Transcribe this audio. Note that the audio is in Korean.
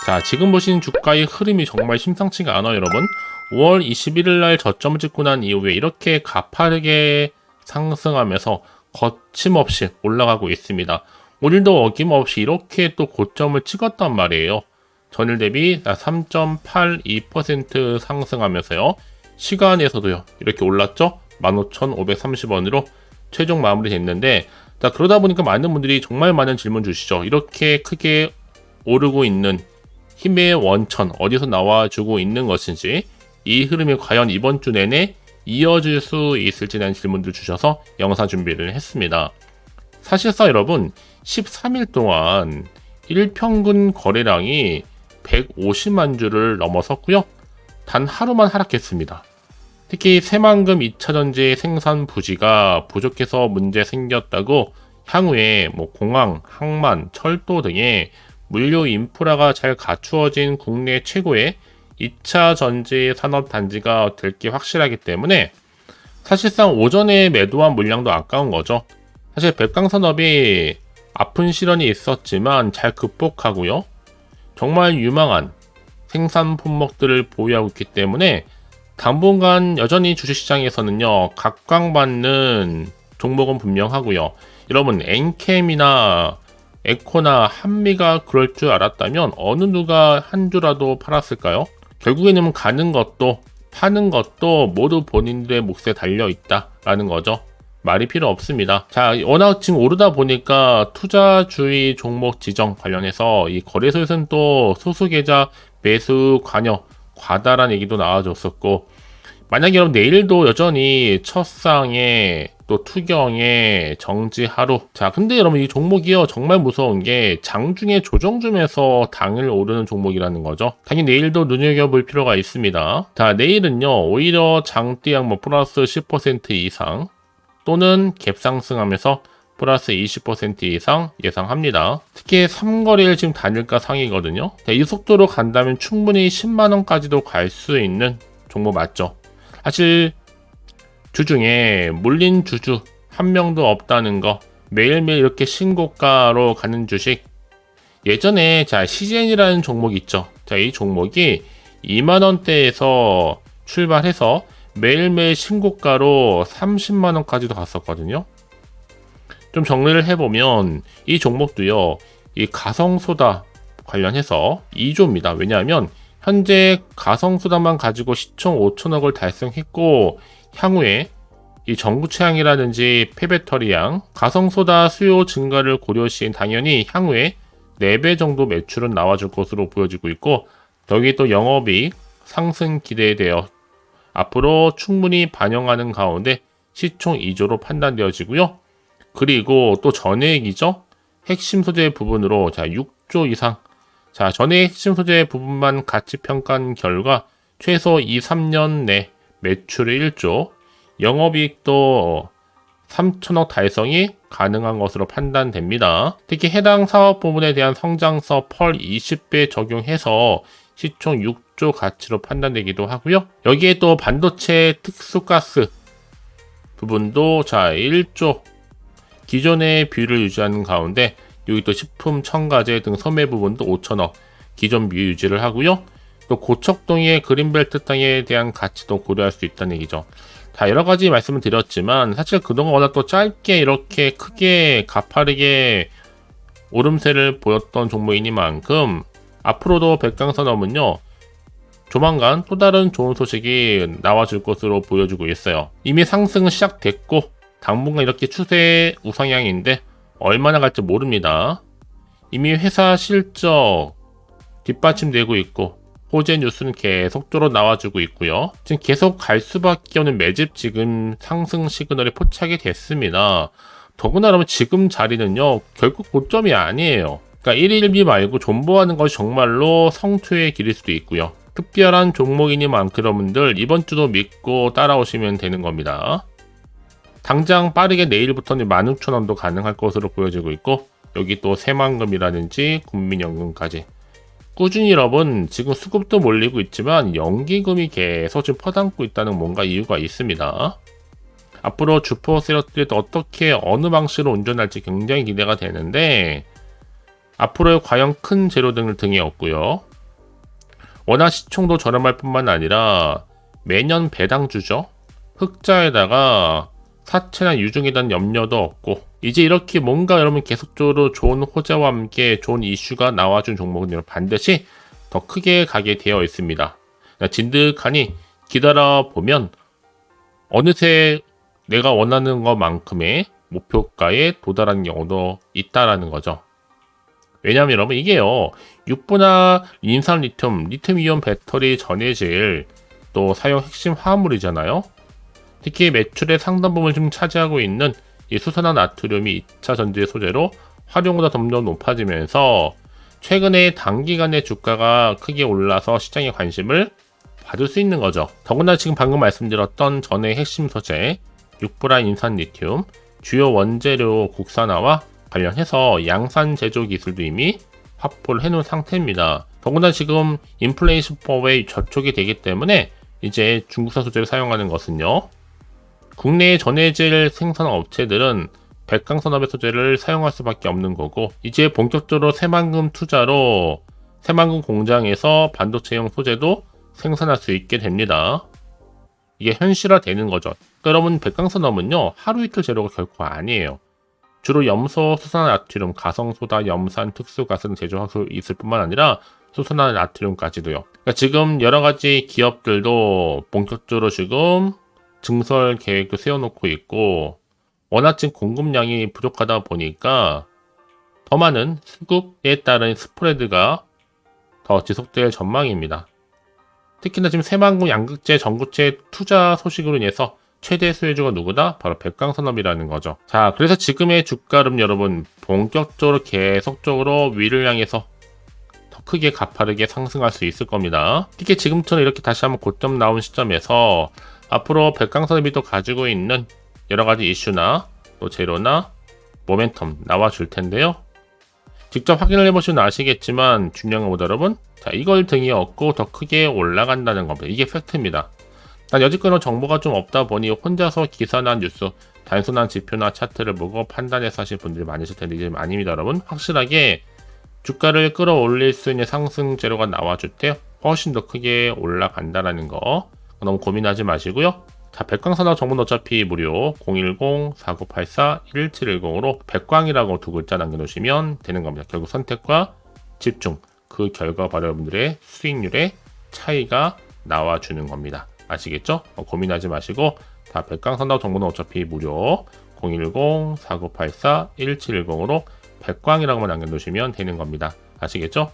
자, 지금 보신 주가의 흐름이 정말 심상치가 않아요, 여러분. 5월 21일 날 저점을 찍고 난 이후에 이렇게 가파르게 상승하면서 거침없이 올라가고 있습니다. 오늘도 어김없이 이렇게 또 고점을 찍었단 말이에요. 전일 대비 3.82% 상승하면서요. 시간에서도요, 이렇게 올랐죠? 15,530원으로 최종 마무리 됐는데, 자, 그러다 보니까 많은 분들이 정말 많은 질문 주시죠. 이렇게 크게 오르고 있는 힘의 원천, 어디서 나와주고 있는 것인지, 이 흐름이 과연 이번 주 내내 이어질 수 있을지 대한 질문들 주셔서 영상 준비를 했습니다. 사실상 여러분, 13일 동안 일평균 거래량이 150만 주를 넘어섰고요. 단 하루만 하락했습니다. 특히 새만금 2차전지 생산 부지가 부족해서 문제 생겼다고 향후에 공항, 항만, 철도 등의 물류 인프라가 잘 갖추어진 국내 최고의 2차 전지 산업 단지가 될 게 확실하기 때문에 사실상 오전에 매도한 물량도 아까운 거죠. 사실 백강산업이 아픈 시련이 있었지만 잘 극복하고요. 정말 유망한 생산 품목들을 보유하고 있기 때문에 당분간 여전히 주식시장에서는요, 각광받는 종목은 분명하고요. 여러분, 엔캠이나 에코나 한미가 그럴 줄 알았다면 어느 누가 한 주라도 팔았을까요? 결국에는 가는 것도 파는 것도 모두 본인들의 몫에 달려있다라는 거죠. 말이 필요 없습니다. 자, 워낙 지금 오르다 보니까 투자주의 종목 지정 관련해서 이 거래소에서는 또 소수계좌 매수 관여 과다란 얘기도 나와줬었고, 만약에 여러분 내일도 여전히 첫상에 또 투경에 정지 하루. 자, 근데 여러분 이 종목이요, 정말 무서운 게 장중에 조정 중에서 당일 오르는 종목이라는 거죠. 당연히 내일도 눈여겨볼 필요가 있습니다. 자, 내일은요, 오히려 장대양 플러스 10% 이상 또는 갭상승하면서 플러스 20% 이상 예상합니다. 특히 3거래일 지금 단일가 상이거든요. 자, 이 속도로 간다면 충분히 10만원까지도 갈 수 있는 종목 맞죠? 사실 주중에 물린 주주 한 명도 없다는 거, 매일매일 이렇게 신고가로 가는 주식, 예전에 자 CGN이라는 종목이 있죠. 자, 이 종목이 2만원대에서 출발해서 매일매일 신고가로 30만원까지도 갔었거든요. 좀 정리를 해보면 이 종목도요, 이 가성소다 관련해서 2조입니다. 왜냐하면 현재 가성소다만 가지고 시총 5천억을 달성했고, 향후에 이 전구 취향이라든지 폐배터리양, 가성소다 수요 증가를 고려시 당연히 향후에 4배 정도 매출은 나와줄 것으로 보여지고 있고, 여기 또 영업이익 상승 기대되어 앞으로 충분히 반영하는 가운데 시총 2조로 판단되어지고요. 그리고 또 전해액이죠. 핵심 소재 부분으로 자 6조 이상. 자, 전해액 핵심 소재 부분만 가치 평가한 결과 최소 2-3년 내 매출의 1조, 영업이익도 3천억 달성이 가능한 것으로 판단됩니다. 특히 해당 사업 부분에 대한 성장서 펄 20배 적용해서 시총 6조 가치로 판단되기도 하고요. 여기에 또 반도체 특수가스 부분도 자 1조, 기존의 비율을 유지하는 가운데 여기 또 식품, 첨가제 등 소매 부분도 5천억 기존 비율 유지를 하고요. 또 고척동의 그린벨트 땅에 대한 가치도 고려할 수 있다는 얘기죠. 자, 여러 가지 말씀을 드렸지만 사실 그동안 워낙 또 짧게 이렇게 크게 가파르게 오름세를 보였던 종목이니만큼 앞으로도 백강산업은요, 조만간 또 다른 좋은 소식이 나와줄 것으로 보여지고 있어요. 이미 상승은 시작됐고 당분간 이렇게 추세 우상향인데 얼마나 갈지 모릅니다. 이미 회사 실적 뒷받침되고 있고 호재 뉴스는 계속적으로 나와주고 있고요. 지금 계속 갈 수밖에 없는 매집 지금 상승 시그널이 포착이 됐습니다. 더구나 여러분 지금 자리는요, 결국 고점이 아니에요. 그러니까 1일비 말고 존버하는 것이 정말로 성투의 길일 수도 있고요. 특별한 종목이니만큼 여러분들 이번 주도 믿고 따라오시면 되는 겁니다. 당장 빠르게 내일부터는 16,000원도 가능할 것으로 보여지고 있고, 여기 또 새만금이라든지 국민연금까지 꾸준히 여러분 지금 수급도 몰리고 있지만 연기금이 계속 지금 퍼담고 있다는 뭔가 이유가 있습니다. 앞으로 주포 세력들이 어떻게 어느 방식으로 운전할지 굉장히 기대가 되는데, 앞으로 과연 큰 재료 등을 등에 얻고요. 원화 시총도 저렴할 뿐만 아니라 매년 배당주죠. 흑자에다가 사채나 유증에 대한 염려도 없고, 이제 이렇게 뭔가 여러분 계속적으로 좋은 호재와 함께 좋은 이슈가 나와준 종목은 여러분 반드시 더 크게 가게 되어 있습니다. 진득하니 기다려보면 어느새 내가 원하는 것만큼의 목표가에 도달하는 경우도 있다라는 거죠. 왜냐하면 여러분 이게요, 6분화 인산 리튬이온 배터리 전해질 또 사용 핵심 화합물이잖아요. 특히 매출의 상당 부분을 좀 차지하고 있는 이 수산화 나트륨이 2차 전지의 소재로 활용보다 점점 높아지면서 최근에 단기간에 주가가 크게 올라서 시장의 관심을 받을 수 있는 거죠. 더구나 지금 방금 말씀드렸던 전의 핵심 소재 6분화 인산 리튬 주요 원재료 국산화와 관련해서 양산 제조 기술도 이미 확보를 해놓은 상태입니다. 더구나 지금 인플레이션법에 저촉이 되기 때문에 이제 중국산 소재를 사용하는 것은요, 국내의 전해질 생산 업체들은 백강산업의 소재를 사용할 수밖에 없는 거고, 이제 본격적으로 새만금 투자로 새만금 공장에서 반도체용 소재도 생산할 수 있게 됩니다. 이게 현실화되는 거죠. 그러니까 여러분 백강산업은요, 하루 이틀 재료가 결코 아니에요. 주로 염소, 수산화 나트륨, 가성소다, 염산, 특수가스 제조할 수 있을 뿐만 아니라 수산화 나트륨까지도요. 그러니까 지금 여러 가지 기업들도 본격적으로 지금 증설 계획도 세워놓고 있고, 워낙 지금 공급량이 부족하다 보니까 더 많은 수급에 따른 스프레드가 더 지속될 전망입니다. 특히나 지금 새만금 양극재 전구체 투자 소식으로 인해서 최대 수혜주가 누구다? 바로 백강산업이라는 거죠. 자, 그래서 지금의 주가는 여러분 본격적으로 계속적으로 위를 향해서 더 크게 가파르게 상승할 수 있을 겁니다. 특히 지금처럼 이렇게 다시 한번 고점 나온 시점에서 앞으로 백강산업이 또 가지고 있는 여러 가지 이슈나 또 재료나 모멘텀 나와줄 텐데요. 직접 확인을 해보시면 아시겠지만 중요한 것보다 여러분, 자, 이걸 등에 업고 더 크게 올라간다는 겁니다. 이게 팩트입니다. 난 여지껏은 정보가 좀 없다 보니 혼자서 기사나 뉴스, 단순한 지표나 차트를 보고 판단해서 하실 분들이 많으실 텐데 이제 아닙니다, 여러분. 확실하게 주가를 끌어올릴 수 있는 상승 재료가 나와줄 때 훨씬 더 크게 올라간다는 거 너무 고민하지 마시고요. 자, 백광산업 정보는 어차피 무료 010-4984-1710으로 백광이라고 두 글자 남겨놓으시면 되는 겁니다. 결국 선택과 집중, 그 결과 바로 여러분들의 수익률의 차이가 나와주는 겁니다. 아시겠죠? 고민하지 마시고 다 백광산업 정보는 어차피 무료 010-4984-1710으로 백광이라고만 남겨놓으시면 되는 겁니다. 아시겠죠?